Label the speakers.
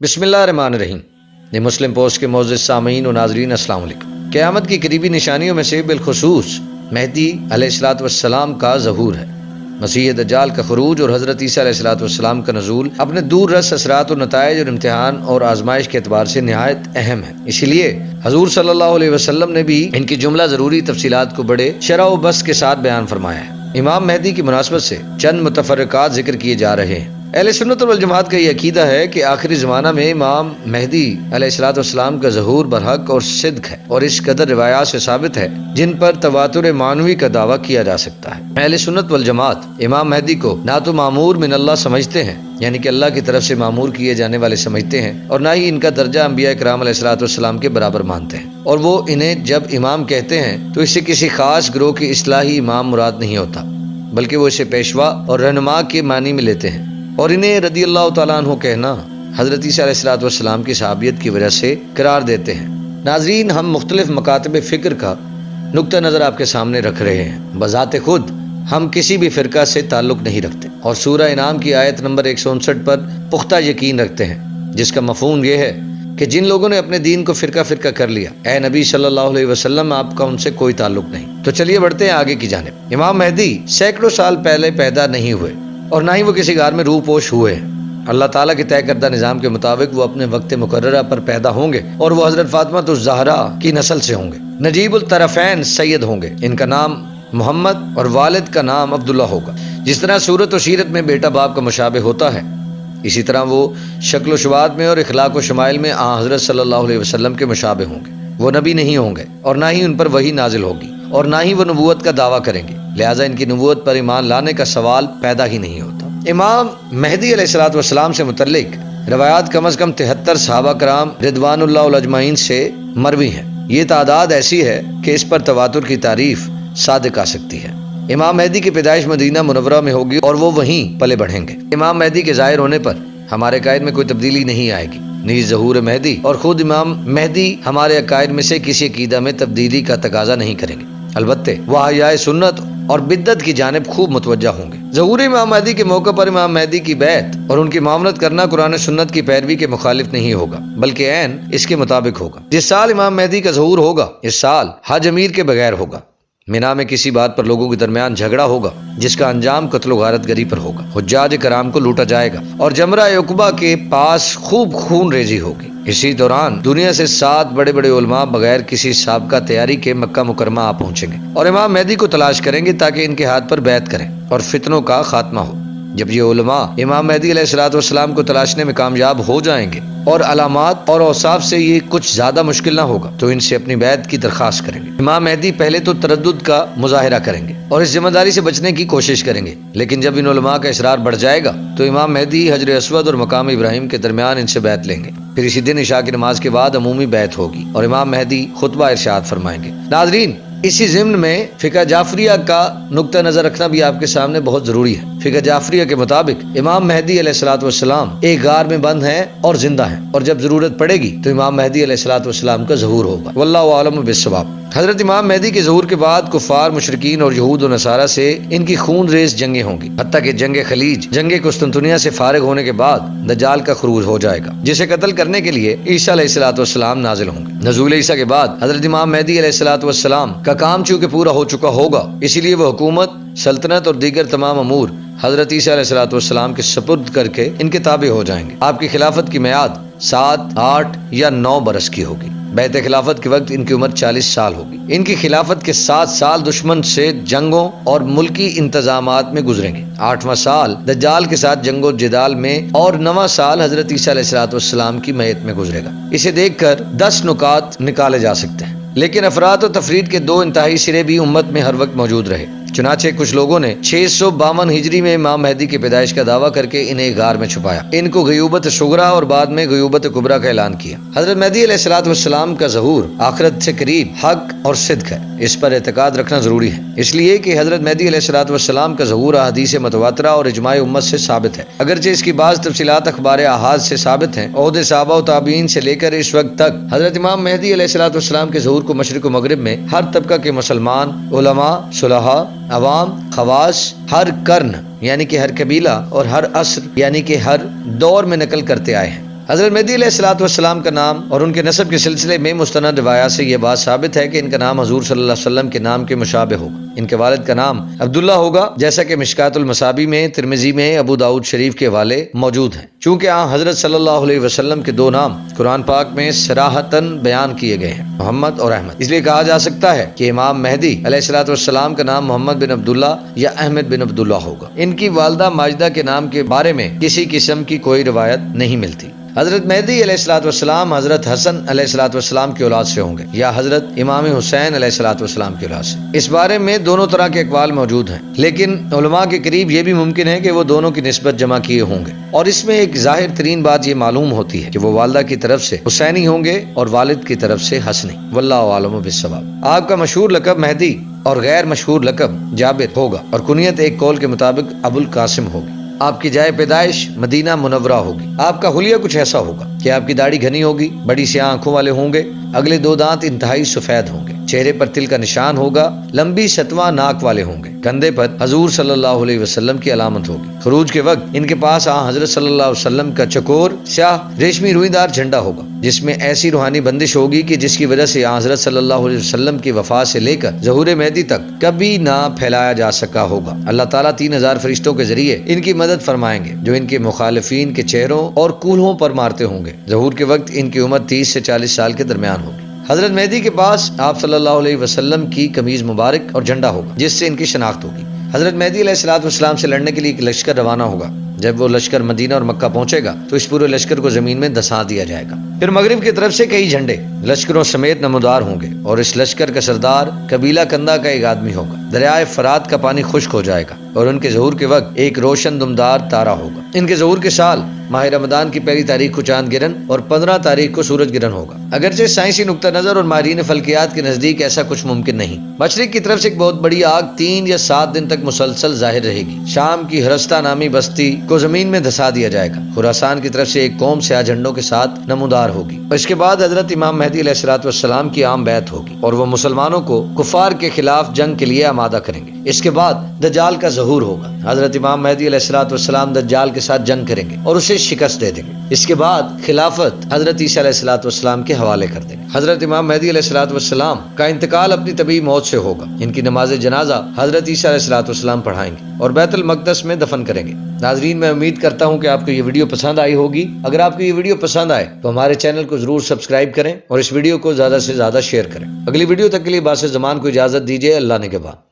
Speaker 1: بسم اللہ الرحمن الرحیم۔ یہ مسلم پوسٹ کے معزز سامعین و ناظرین السلام علیکم۔ قیامت کی قریبی نشانیوں میں سے بالخصوص مہدی علیہ الصلوۃ والسلام کا ظہور ہے۔ مسیح دجال کا خروج اور حضرت عیسیٰ علیہ الصلوۃ والسلام کا نزول اپنے دور رس اثرات و نتائج اور امتحان اور آزمائش کے اعتبار سے نہایت اہم ہے۔ اسی لیے حضور صلی اللہ علیہ وسلم نے بھی ان کی جملہ ضروری تفصیلات کو بڑے شرح و بسط کے ساتھ بیان فرمایا ہے۔ امام مہدی کی مناسبت سے چند متفرقات ذکر کیے جا رہے ہیں۔ اہل سنت والجماعت کا یہ عقیدہ ہے کہ آخری زمانہ میں امام مہدی علیہ الصلوۃ والسلام کا ظہور برحق اور صدق ہے، اور اس قدر روایات سے ثابت ہے جن پر تواتر معنوی کا دعویٰ کیا جا سکتا ہے۔ اہل سنت والجماعت امام مہدی کو نہ تو مامور من اللہ سمجھتے ہیں، یعنی کہ اللہ کی طرف سے مامور کیے جانے والے سمجھتے ہیں، اور نہ ہی ان کا درجہ انبیاء کرام علیہ الصلوۃ والسلام کے برابر مانتے ہیں، اور وہ انہیں جب امام کہتے ہیں تو اس سے کسی خاص گروہ کی اصلاحی امام مراد نہیں ہوتا، بلکہ وہ اسے پیشوا اور رہنما کے معنی میں لیتے ہیں، اور انہیں رضی اللہ تعالیٰ عنہ کہنا حضرت عیسیٰ علیہ الصلوۃ والسلام کی صحابیت کی وجہ سے قرار دیتے ہیں۔ ناظرین، ہم مختلف مکاتب فکر کا نقطہ نظر آپ کے سامنے رکھ رہے ہیں۔ بذات خود ہم کسی بھی فرقہ سے تعلق نہیں رکھتے، اور سورہ انعام کی آیت نمبر 159 پر پختہ یقین رکھتے ہیں، جس کا مفہوم یہ ہے کہ جن لوگوں نے اپنے دین کو فرقہ فرقہ کر لیا، اے نبی صلی اللہ علیہ وسلم، آپ کا ان سے کوئی تعلق نہیں۔ تو چلیے بڑھتے ہیں آگے کی جانب۔ امام مہدی سینکڑوں سال پہلے پیدا نہیں ہوئے، اور نہ ہی وہ کسی غار میں روح پوش ہوئے ہیں۔ اللہ تعالیٰ کے طے کردہ نظام کے مطابق وہ اپنے وقت مقررہ پر پیدا ہوں گے، اور وہ حضرت فاطمہ الزہرا کی نسل سے ہوں گے۔ نجیب الطرفین سید ہوں گے، ان کا نام محمد اور والد کا نام عبداللہ ہوگا۔ جس طرح صورت و سیرت میں بیٹا باپ کا مشابہ ہوتا ہے، اسی طرح وہ شکل و شبات میں اور اخلاق و شمائل میں حضرت صلی اللہ علیہ وسلم کے مشابہ ہوں گے۔ وہ نبی نہیں ہوں گے، اور نہ ہی ان پر وحی نازل ہوگی، اور نہ ہی وہ نبوت کا دعویٰ کریں گے، لہٰذا ان کی نبوت پر ایمان لانے کا سوال پیدا ہی نہیں ہوتا۔ امام مہدی علیہ الصلوۃ والسلام سے متعلق روایات کم از کم 73 صحابہ کرام رضوان اللہ علیہ اجمعین سے مروی ہیں۔ یہ تعداد ایسی ہے کہ اس پر تواتر کی تعریف صادق آ سکتی ہے۔ امام مہدی کی پیدائش مدینہ منورہ میں ہوگی، اور وہ وہیں پلے بڑھیں گے۔ امام مہدی کے ظاہر ہونے پر ہمارے عقائد میں کوئی تبدیلی نہیں آئے گی، نیز ظہور مہدی اور خود امام مہدی ہمارے عقائد میں سے کسی عقیدہ میں تبدیلی کا تقاضا نہیں کریں گے، البتہ وہ احیاء سنت اور بدعت کی جانب خوب متوجہ ہوں گے۔ ظہور امام مہدی کے موقع پر امام مہدی کی بیعت اور ان کی معاملت کرنا قرآن سنت کی پیروی کے مخالف نہیں ہوگا، بلکہ عین اس کے مطابق ہوگا۔ جس سال امام مہدی کا ظہور ہوگا، اس سال حج امیر کے بغیر ہوگا۔ مینا میں کسی بات پر لوگوں کے درمیان جھگڑا ہوگا، جس کا انجام قتل و غارت گری پر ہوگا۔ حجاج کرام کو لوٹا جائے گا، اور جمرہ عقبہ کے پاس خوب خون ریزی ہوگی۔ اسی دوران دنیا سے 7 بڑے بڑے علماء بغیر کسی سابقہ تیاری کے مکہ مکرمہ آ پہنچیں گے، اور امام مہدی کو تلاش کریں گے تاکہ ان کے ہاتھ پر بیعت کریں اور فتنوں کا خاتمہ ہو۔ جب یہ علماء امام مہدی علیہ الصلوۃ والسلام کو تلاشنے میں کامیاب ہو جائیں گے، اور علامات اور اوصاف سے یہ کچھ زیادہ مشکل نہ ہوگا، تو ان سے اپنی بیعت کی درخواست کریں گے۔ امام مہدی پہلے تو تردد کا مظاہرہ کریں گے اور اس ذمہ داری سے بچنے کی کوشش کریں گے، لیکن جب ان علماء کا اصرار بڑھ جائے گا تو امام مہدی حجر اسود اور مقام ابراہیم کے درمیان ان سے بیعت لیں گے۔ پھر اسی دن عشاء کی نماز کے بعد عمومی بیعت ہوگی، اور امام مہدی خطبہ ارشاد فرمائیں گے۔ ناظرین، اسی ضمن میں فقہ جعفریہ کا نقطہ نظر رکھنا بھی آپ کے سامنے بہت ضروری ہے۔ فقہ جعفریہ کے مطابق امام مہدی علیہ الصلوۃ والسلام ایک غار میں بند ہیں اور زندہ ہیں، اور جب ضرورت پڑے گی تو امام مہدی علیہ الصلوۃ والسلام کا ظہور ہوگا۔ واللہ اعلم بالصواب۔ حضرت امام مہدی کے ظہور کے بعد کفار، مشرکین اور یہود و نصارہ سے ان کی خون ریز جنگیں ہوں گی، حتیٰ کہ جنگ خلیج، جنگ قسطنطنیہ سے فارغ ہونے کے بعد دجال کا خروج ہو جائے گا، جسے قتل کرنے کے لیے عیسیٰ علیہ الصلوۃ والسلام نازل ہوں گے۔ نزول عیسیٰ کے بعد حضرت امام مہدی علیہ الصلوۃ والسلام کا کام چونکہ پورا ہو چکا ہوگا، اسی لیے وہ حکومت، سلطنت اور دیگر تمام امور حضرت عیسیٰ علیہ الصلوۃ والسلام کے سپرد کر کے ان کے تابع ہو جائیں گے۔ آپ کی خلافت کی میعاد 7، 8 یا 9 برس کی ہوگی۔ بیعت خلافت کے وقت ان کی عمر 40 سال ہوگی۔ ان کی خلافت کے 7 سال دشمن سے جنگوں اور ملکی انتظامات میں گزریں گے۔ 8واں سال دجال کے ساتھ جنگ و جدال میں، اور 9واں سال حضرت عیسیٰ علیہ الصلوۃ والسلام کی میعت میں گزرے گا۔ اسے دیکھ کر 10 نکات نکالے جا سکتے ہیں، لیکن افراط و تفرید کے 2 انتہائی سرے بھی امت میں ہر وقت موجود رہے۔ چنانچہ کچھ لوگوں نے 652 ہجری میں امام مہدی کی پیدائش کا دعویٰ کر کے انہیں غار میں چھپایا، ان کو غیوبت صغریٰ اور بعد میں غیوبت کبریٰ کا اعلان کیا۔ حضرت مہدی علیہ الصلوۃ والسلام کا ظہور آخرت سے قریب حق اور صدق ہے، اس پر اعتقاد رکھنا ضروری ہے، اس لیے کہ حضرت مہدی علیہ الصلوۃ والسلام کا ظہور احادیث متواترہ اور اجماع امت سے ثابت ہے، اگرچہ اس کی بعض تفصیلات اخبار احاد سے ثابت ہیں۔ عہد صحابہ و تابعین سے لے کر اس وقت تک حضرت امام مہدی علیہ الصلوۃ والسلام کے ظہور کو مشرق و مغرب میں ہر طبقہ کے مسلمان، علماء، صلحاء، عوام، خواص، ہر قرن یعنی کہ ہر قبیلہ اور ہر عصر یعنی کہ ہر دور میں نقل کرتے آئے ہیں۔ حضرت مہدی علیہ الصلوۃ والسلام کا نام اور ان کے نسب کے سلسلے میں مستند روایات سے یہ بات ثابت ہے کہ ان کا نام حضور صلی اللہ علیہ وسلم کے نام کے مشابہ ہوگا۔ ان کے والد کا نام عبداللہ ہوگا، جیسا کہ مشکات المصابیح میں، ترمذی میں، ابو داؤد شریف کے حوالے موجود ہیں۔ چونکہ حضرت صلی اللہ علیہ وسلم کے دو نام قرآن پاک میں صراحتاً بیان کیے گئے ہیں، محمد اور احمد، اس لیے کہا جا سکتا ہے کہ امام مہدی علیہ الصلوۃ والسلام کا نام محمد بن عبداللہ یا احمد بن عبداللہ ہوگا۔ ان کی والدہ ماجدہ کے نام کے بارے میں کسی قسم کی کوئی روایت نہیں ملتی۔ حضرت مہدی علیہ الصلوۃ والسلام حضرت حسن علیہ الصلوۃ والسلام کی اولاد سے ہوں گے یا حضرت امام حسین علیہ الصلوۃ والسلام کی اولاد سے۔ اس بارے میں دونوں طرح کے اقوال موجود ہیں، لیکن علماء کے قریب یہ بھی ممکن ہے کہ وہ دونوں کی نسبت جمع کیے ہوں گے، اور اس میں ایک ظاہر ترین بات یہ معلوم ہوتی ہے کہ وہ والدہ کی طرف سے حسینی ہوں گے اور والد کی طرف سے حسنی، واللہ عالم بالصواب۔ آپ کا مشہور لقب مہدی اور غیر مشہور لقب جابر ہوگا، اور کنیت ایک قول کے مطابق ابو القاسم ہوگی۔ آپ کی جائے پیدائش مدینہ منورہ ہوگی۔ آپ کا حلیہ کچھ ایسا ہوگا کہ آپ کی داڑھی گھنی ہوگی، بڑی سیاہ آنکھوں والے ہوں گے، اگلے دو دانت انتہائی سفید ہوں گے، چہرے پر تل کا نشان ہوگا، لمبی شتواں ناک والے ہوں گے، کندھے پر حضور صلی اللہ علیہ وسلم کی علامت ہوگی۔ خروج کے وقت ان کے پاس حضرت صلی اللہ علیہ وسلم کا چکور سیاہ ریشمی روئی دار جھنڈا ہوگا، جس میں ایسی روحانی بندش ہوگی کہ جس کی وجہ سے حضرت صلی اللہ علیہ وسلم کی وفات سے لے کر ظہور مہدی تک کبھی نہ پھیلایا جا سکا ہوگا۔ اللہ تعالیٰ 3000 فرشتوں کے ذریعے ان کی مدد فرمائیں گے، جو ان کے مخالفین کے چہروں اور کولہوں پر مارتے ہوں گے۔ ظہور کے وقت ان کی عمر 30 سے 40 سال کے درمیان ہوگی۔ حضرت مہدی کے پاس آپ صلی اللہ علیہ وسلم کی قمیض مبارک اور جھنڈا ہوگا، جس سے ان کی شناخت ہوگی۔ حضرت مہدی علیہ الصلوۃ والسلام سے لڑنے کے لیے ایک لشکر روانہ ہوگا۔ جب وہ لشکر مدینہ اور مکہ پہنچے گا تو اس پورے لشکر کو زمین میں دھسا دیا جائے گا۔ پھر مغرب کی طرف سے کئی جھنڈے لشکروں سمیت نمودار ہوں گے، اور اس لشکر کا سردار قبیلہ کندہ کا ایک آدمی ہوگا۔ دریائے فرات کا پانی خشک ہو جائے گا، اور ان کے ظہور کے وقت ایک روشن دمدار تارا ہوگا۔ ان کے ظہور کے سال ماہ رمضان کی پہلی تاریخ کو چاند گرہن اور 15 تاریخ کو سورج گرہن ہوگا۔ اگرچہ سائنسی نقطہ نظر اور ماہرین فلکیات کے نزدیک ایسا کچھ ممکن نہیں۔ مشرق کی طرف سے ایک بہت بڑی آگ 3 یا 7 دن تک مسلسل ظاہر رہے گی۔ شام کی ہرستہ نامی بستی کو زمین میں دھسا دیا جائے گا۔ خراسان کی طرف سے ایک قوم سیاہ جھنڈوں کے ساتھ نمودار ہوگی، اور اس کے بعد حضرت امام مہدی علیہ الصلوۃ والسلام کی عام بیعت ہوگی، اور وہ مسلمانوں کو کفار کے خلاف جنگ کے لیے آمادہ کریں گے۔ اس کے بعد دجال کا ظہور ہوگا۔ حضرت امام مہدی علیہ الصلوۃ والسلام دجال کے ساتھ جنگ کریں گے اور اسے شکست دے دیں گے۔ اس کے بعد خلافت حضرت عیسیٰ علیہ الصلوۃ والسلام کے حوالے کر دیں گے۔ حضرت امام مہدی علیہ الصلوۃ والسلام کا انتقال اپنی طبیعی موت سے ہوگا۔ ان کی نماز جنازہ حضرت عیسیٰ علیہ الصلوۃ والسلام پڑھائیں گے اور بیت المقدس میں دفن کریں گے۔ ناظرین، میں امید کرتا ہوں کہ آپ کو یہ ویڈیو پسند آئی ہوگی۔ اگر آپ کو یہ ویڈیو پسند آئے تو ہمارے چینل کو ضرور سبسکرائب کریں اور اس ویڈیو کو زیادہ سے زیادہ شیئر کریں۔ اگلی ویڈیو تک کے لیے باس زمان کو اجازت دیجیے۔ اللہ نگہبان۔